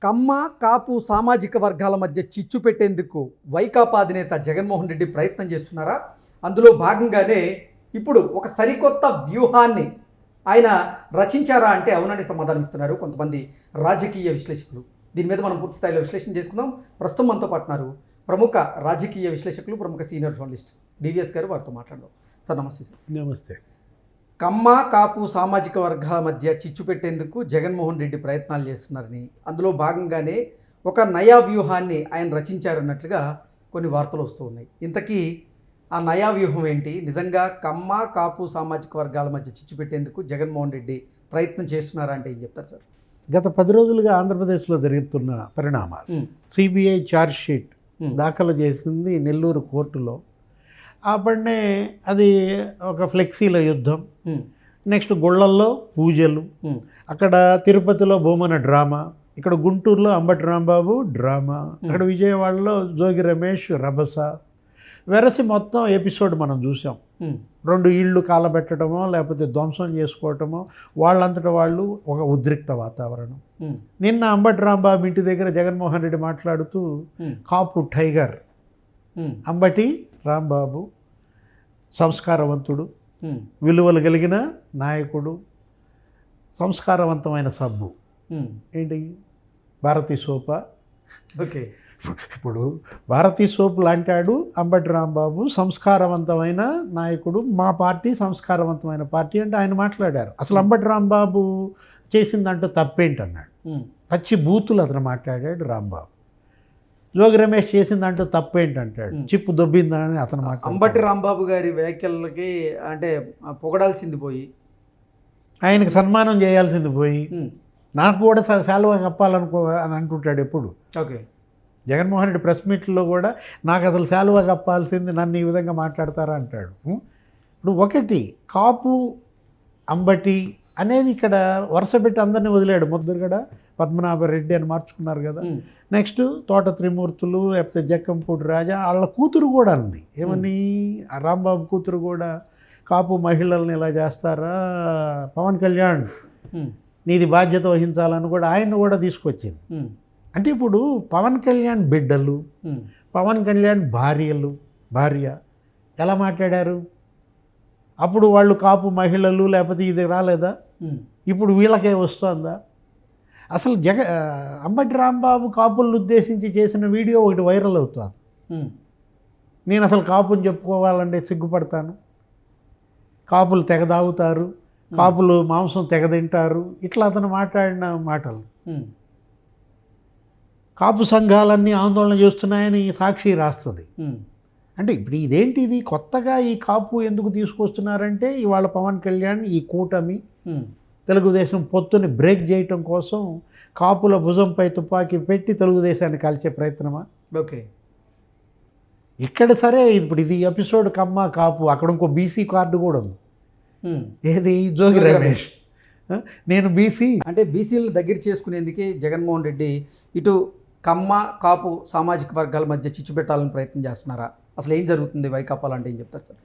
కమ్మ కాపు సామాజిక వర్గాల మధ్య చిచ్చు పెట్టేందుకు వైకాపా అధినేత జగన్మోహన్ రెడ్డి ప్రయత్నం చేస్తున్నారా? అందులో భాగంగానే ఇప్పుడు ఒక సరికొత్త వ్యూహాన్ని ఆయన రచించారా అంటే అవునని సమాధానం ఇస్తున్నారు కొంతమంది రాజకీయ విశ్లేషకులు. దీని మీద మనం పూర్తి స్థాయిలో విశ్లేషణ చేసుకుందాం. ప్రస్తుతం మనతో పాటున్నారు ప్రముఖ రాజకీయ విశ్లేషకులు, ప్రముఖ సీనియర్ జర్నలిస్ట్ డివిఎస్ గారు. వారితో మాట్లాడదాం. సార్ నమస్తే. సార్ నమస్తే. కమ్మ కాపు సామాజిక వర్గాల మధ్య చిచ్చు పెట్టేందుకు జగన్మోహన్ రెడ్డి ప్రయత్నాలు చేస్తున్నారని, అందులో భాగంగానే ఒక నయా వ్యూహాన్ని ఆయన రచించారన్నట్లుగా కొన్ని వార్తలు వస్తూ ఉన్నాయి. ఇంతకీ ఆ నయా వ్యూహం ఏంటి? నిజంగా కమ్మ కాపు సామాజిక వర్గాల మధ్య చిచ్చు పెట్టేందుకు జగన్మోహన్ రెడ్డి ప్రయత్నం చేస్తున్నారా అంటే ఏం చెప్తారు సార్? గత 10 రోజులుగా ఆంధ్రప్రదేశ్లో జరుగుతున్న పరిణామాలు, సిబిఐ ఛార్జ్షీట్ దాఖలు చేసింది నెల్లూరు కోర్టులో. అప్పటినే అది ఒక ఫ్లెక్సీల యుద్ధం, నెక్స్ట్ గుళ్ళల్లో పూజలు, అక్కడ తిరుపతిలో బొమ్మన డ్రామా, ఇక్కడ గుంటూరులో అంబటి రాంబాబు డ్రామా, అక్కడ విజయవాడలో జోగి రమేష్ రభస, వెరసి మొత్తం ఎపిసోడ్ మనం చూసాం. 2 ఇళ్ళు కాలబెట్టడమో లేకపోతే ధ్వంసం చేసుకోవటమో, వాళ్ళంతటా వాళ్ళు ఒక ఉద్రిక్త వాతావరణం. నిన్న అంబటి రాంబాబు ఇంటి దగ్గర జగన్మోహన్ రెడ్డి మాట్లాడుతూ కాపు టైగర్ అంబటి రాంబాబు సంస్కారవంతుడు, విలువలు కలిగిన నాయకుడు, సంస్కారవంతమైన సబ్బు. ఏంటి భారతీ సోప? ఓకే, ఇప్పుడు భారతీ సోప్ లాంటాడు అంబటి రాంబాబు, సంస్కారవంతమైన నాయకుడు, మా పార్టీ సంస్కారవంతమైన పార్టీ అంటే ఆయన మాట్లాడారు. అసలు అంబటి రాంబాబు చేసిందంటూ తప్పేంటన్నాడు. పచ్చి బూతులు అతను మాట్లాడాడు రాంబాబు. జోగి రమేష్ చేసిందంటూ తప్పేంటంటాడు, చిప్పు దొబ్బిందని అతను మాట్లాడు. అంబటి రాంబాబు గారి వ్యాఖ్యలకి అంటే పొగడాల్సింది పోయి, ఆయనకు సన్మానం చేయాల్సింది పోయి, నాకు కూడా శాలువా కప్పాలనుకో అని అంటుంటాడు ఎప్పుడు. ఓకే, జగన్మోహన్ రెడ్డి ప్రెస్ మీట్లో కూడా నాకు అసలు శాలువా కప్పాల్సింది, నన్ను ఈ విధంగా మాట్లాడతారా అంటాడు. ఇప్పుడు ఒకటి కాపు అంబటి అనేది ఇక్కడ వరుస పెట్టి అందరినీ వదిలాడు. ముద్దుగడ పద్మనాభరెడ్డి అని మార్చుకున్నారు కదా. నెక్స్ట్ తోట త్రిమూర్తులు, లేకపోతే జక్కంపూడి రాజా, వాళ్ళ కూతురు కూడా ఉంది. ఏమని రాంబాబు కూతురు కూడా కాపు మహిళల్ని ఇలా చేస్తారా, పవన్ కళ్యాణ్ నీది బాధ్యత వహించాలని కూడా ఆయన కూడా తీసుకొచ్చింది. అంటే ఇప్పుడు పవన్ కళ్యాణ్ బిడ్డలు, పవన్ కళ్యాణ్ భార్య ఎలా మాట్లాడారు? అప్పుడు వాళ్ళు కాపు మహిళలు లేకపోతే ఇది రాలేదా? ఇప్పుడు వీళ్ళకే వస్తుందా? అసలు అంబటి రాంబాబు కాపులను ఉద్దేశించి చేసిన వీడియో ఒకటి వైరల్ అవుతుంది. నేను అసలు కాపుని చెప్పుకోవాలంటే సిగ్గుపడతాను, కాపులు తెగ తాగుతారు, కాపులు మాంసం తెగ తింటారు, ఇట్లా అతను మాట్లాడిన మాటలు. కాపు సంఘాలన్నీ ఆందోళన చేస్తున్నాయని సాక్షి రాస్తుంది. అంటే ఇప్పుడు ఇదేంటి, ఇది కొత్తగా ఈ కాపు ఎందుకు తీసుకొస్తున్నారంటే ఇవాళ పవన్ కళ్యాణ్ ఈ కూటమి తెలుగుదేశం పొత్తుని బ్రేక్ చేయటం కోసం కాపుల భుజంపై తుపాకీ పెట్టి తెలుగుదేశాన్ని కాల్చే ప్రయత్నమా? ఓకే, ఇక్కడ సరే ఇప్పుడు ఇది ఎపిసోడ్ కమ్మ కాపు, అక్కడ ఇంకో బీసీ కార్డు కూడా ఉంది. ఏది? జోగి రమేష్. నేను బీసీ అంటే బీసీలను దగ్గర చేసుకునేందుకే జగన్మోహన్ రెడ్డి ఇటు కమ్మ కాపు సామాజిక వర్గాల మధ్య చిచ్చు పెట్టాలని ప్రయత్నం చేస్తున్నారా? అసలు ఏం జరుగుతుంది వైకాపాలు అంటే ఏం చెప్తారు సార్?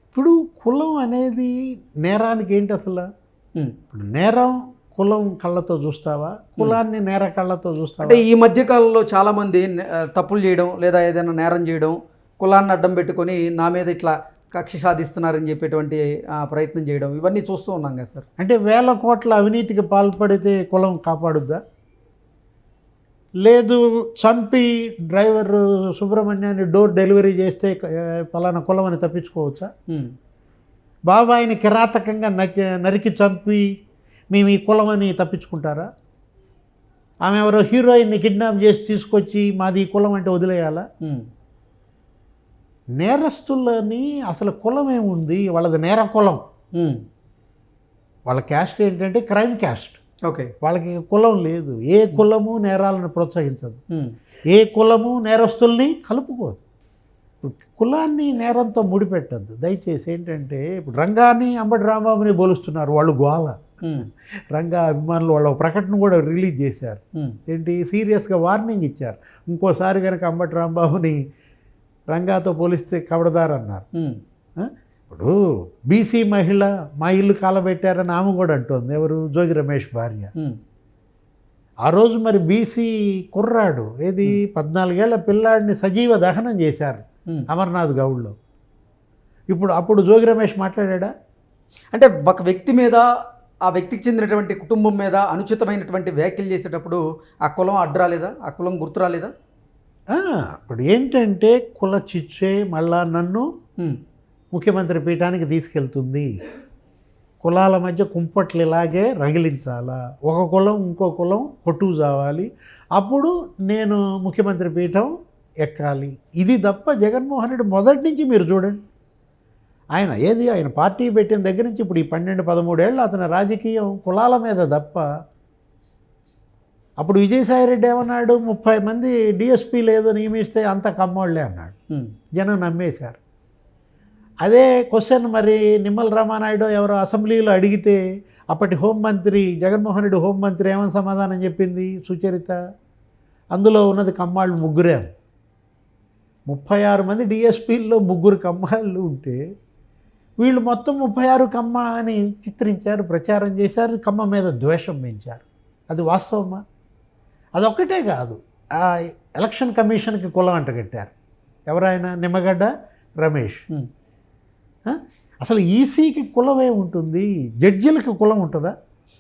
ఇప్పుడు కులం అనేది నేరానికి ఏంటి అసలు? ఇప్పుడు నేరం కులం కళ్ళతో చూస్తావా, కులాన్ని నేర కళ్ళతో చూస్తావా? అంటే ఈ మధ్య కాలంలో చాలామంది తప్పులు చేయడం లేదా ఏదైనా నేరం చేయడం, కులాన్ని అడ్డం పెట్టుకొని నా మీద ఇట్లా కక్ష సాధిస్తున్నారని చెప్పేటువంటి ప్రయత్నం చేయడం, ఇవన్నీ చూస్తూ ఉన్నాం కదా సార్. అంటే 1000 కోట్ల అవినీతికి పాల్పడితే కులం కాపాడుద్దా? లేదు, చంపి డ్రైవర్ సుబ్రహ్మణ్యాన్ని డోర్ డెలివరీ చేస్తే పలానా కులం అని తప్పించుకోవచ్చా? బాబాయిని కిరాతకంగా నరికి చంపి మేము ఈ కులం అని తప్పించుకుంటారా? ఆమె ఎవరో హీరోయిన్ని కిడ్నాప్ చేసి తీసుకొచ్చి మాది ఈ కులం అంటే వదిలేయాలా? నేరస్తులని అసలు కులం ఏముంది? వాళ్ళది నేర కులం. వాళ్ళ క్యాస్ట్ ఏంటంటే క్రైమ్ క్యాస్ట్. ఓకే, వాళ్ళకి కులం లేదు. ఏ కులము నేరాలను ప్రోత్సహించదు, ఏ కులము నేరస్తుల్ని కలుపుకోదు. కులాన్ని నేరంతో ముడిపెట్టద్దు దయచేసి. ఏంటంటే ఇప్పుడు రంగాన్ని అంబటి రాంబాబుని పోలుస్తున్నారు వాళ్ళు, గోల. రంగా అభిమానులు వాళ్ళ ప్రకటన కూడా రిలీజ్ చేశారు. ఏంటి? సీరియస్గా వార్నింగ్ ఇచ్చారు, ఇంకోసారి కనుక అంబటి రాంబాబుని రంగాతో పోలిస్తే కబడదారన్నారు. ఇప్పుడు బీసీ మహిళ మా ఇల్లు కాలబెట్టారని ఆమె కూడా అంటోంది. ఎవరు? జోగి రమేష్ భార్య. ఆ రోజు మరి బీసీ కుర్రాడు ఏది 14 ఏళ్ల పిల్లాడిని సజీవ దహనం చేశారు అమర్నాథ్ గౌడ్లో. అప్పుడు జోగి రమేష్ మాట్లాడా? అంటే ఒక వ్యక్తి మీద, ఆ వ్యక్తికి చెందినటువంటి కుటుంబం మీద అనుచితమైనటువంటి వ్యాఖ్యలు చేసేటప్పుడు ఆ కులం అడ్డు రాలేదా, ఆ కులం గుర్తు రాలేదా? ఇప్పుడు ఏంటంటే కుల చిచ్చే మళ్ళా నన్ను ముఖ్యమంత్రి పీఠానికి తీసుకెళ్తుంది. కులాల మధ్య కుంపట్లు ఇలాగే రగిలించాలా, ఒక కులం ఇంకో కులం కొట్టుకు చావాలి, అప్పుడు నేను ముఖ్యమంత్రి పీఠం ఎక్కాలి. ఇది తప్ప జగన్మోహన్ రెడ్డి మొదటి నుంచి మీరు చూడండి, ఆయన పార్టీ పెట్టిన దగ్గర నుంచి ఇప్పుడు ఈ 12-13 ఏళ్ళు అతని రాజకీయం కులాల మీద తప్ప. అప్పుడు విజయసాయిరెడ్డి ఏమన్నాడు, 30 మంది డిఎస్పీలు ఏదో నియమిస్తే అంత కమ్మోళ్లే అన్నాడు. జనం నమ్మేశారు. అదే క్వశ్చన్ మరి నిమ్మల రామానాయుడు ఎవరో అసెంబ్లీలో అడిగితే అప్పటి హోంమంత్రి జగన్మోహన్ రెడ్డి హోంమంత్రి ఏమని సమాధానం చెప్పింది సుచరిత, అందులో ఉన్నది కమ్మాళ్ళు ముగ్గురే. 36 మంది డిఎస్పీల్లో 3 కమ్మాళ్ళు ఉంటే వీళ్ళు మొత్తం 36 కమ్మ అని చిత్రించారు, ప్రచారం చేశారు, కమ్మ మీద ద్వేషం పెంచారు. అది వాస్తవమా? అదొక్కటే కాదు, ఆ ఎలక్షన్ కమిషన్కి కులం అంటగట్టారు. ఎవరైనా నిమ్మగడ్డ రమేష్. అసలు ఈసీకి కులమే ఉంటుంది, జడ్జీలకి కులం ఉంటుందా?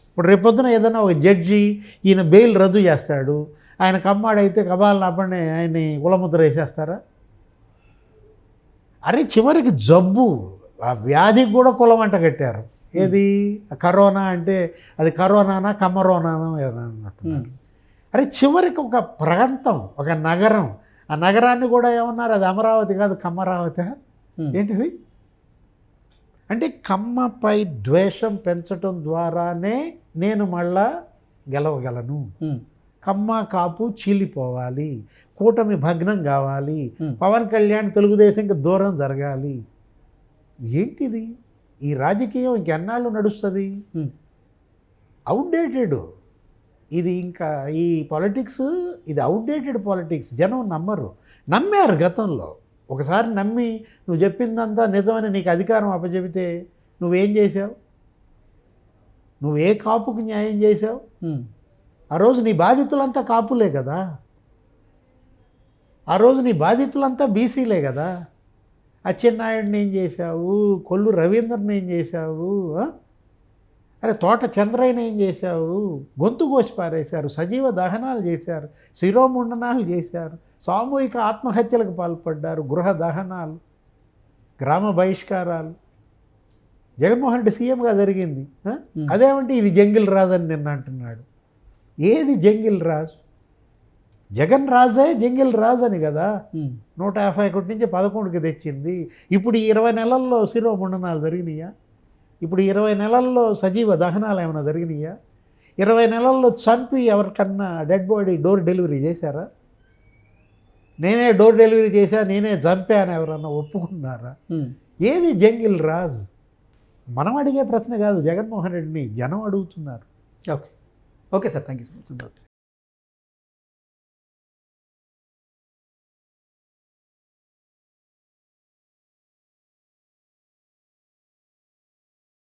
ఇప్పుడు రేపొద్దున ఏదైనా ఒక జడ్జి ఈయన బెయిల్ రద్దు చేస్తాడు, ఆయన కమ్మాడైతే కబాలను అప్పనే ఆయన్ని కులముద్ర వేసేస్తారా? అరే చివరికి జబ్బు, ఆ వ్యాధికి కూడా కులం అంట కట్టారు. ఏది కరోనా అంటే అది కరోనానా కమ్మరోనానా అన్నట్టున్నారు. అరే చివరికి ఒక ప్రాంతం, ఒక నగరం, ఆ నగరాన్ని కూడా ఏమన్నారు, అది అమరావతి కాదు కమ్మరావతి. ఏంటిది అంటే కమ్మపై ద్వేషం పెంచటం ద్వారానే నేను మళ్ళా గెలవగలను, కమ్మ కాపు చీలిపోవాలి, కూటమి భగ్నం కావాలి, పవన్ కళ్యాణ్ తెలుగుదేశంకి దూరం జరగాలి. ఏంటిది ఈ రాజకీయం? ఇంకెన్నాళ్ళు నడుస్తుంది? అవుట్డేటెడ్ ఇది. ఇంకా ఈ పాలిటిక్స్ ఇది అవుట్డేటెడ్ పాలిటిక్స్. జనం నమ్మారు గతంలో. ఒకసారి నమ్మి నువ్వు చెప్పిందంతా నిజమని నీకు అధికారం అప్పచెబితే నువ్వేం చేసావు? నువ్వు ఏ కాపుకి న్యాయం చేసావు? ఆ రోజు నీ బాధితులంతా కాపులే కదా, ఆ రోజు నీ బాధితులంతా బీసీలే కదా. అచ్చెన్నాయుడిని ఏం చేశావు? కొల్లు రవీంద్రని ఏం చేశావు? అరే తోట చంద్రయ్యని ఏం చేశావు? గొంతు కోసి పారేశారు, సజీవ దహనాలు చేశారు, శిరోముండనాలు చేశారు, సామూహిక ఆత్మహత్యలకు పాల్పడ్డారు, గృహ దహనాలు, గ్రామ బహిష్కారాలు. జగన్మోహన్ రెడ్డి సీఎంగా జరిగింది. అదేమంటే ఇది జంగిల్ రాజు అని నిన్న అంటున్నాడు. ఏది జంగిల్ రాజు? జగన్ రాజే జంగిల్ రాజు అని కదా 151 నుంచి 11కి తెచ్చింది. ఇప్పుడు ఈ 20 నెలల్లో శిరోముండనాలు జరిగినాయా? ఇప్పుడు 20 నెలల్లో సజీవ దహనాలు ఏమైనా జరిగినాయా? 20 నెలల్లో చంపి ఎవరికన్నా డెడ్ బాడీ డోర్ డెలివరీ చేశారా? నేనే డోర్ డెలివరీ చేశా, నేనే చంపాను ఎవరన్నా ఒప్పుకున్నారా? ఏది జంగిల్ రాజ్? మనం అడిగే ప్రశ్న కాదు, జగన్మోహన్ రెడ్డిని జనం అడుగుతున్నారు. Okay sir, thank you so much.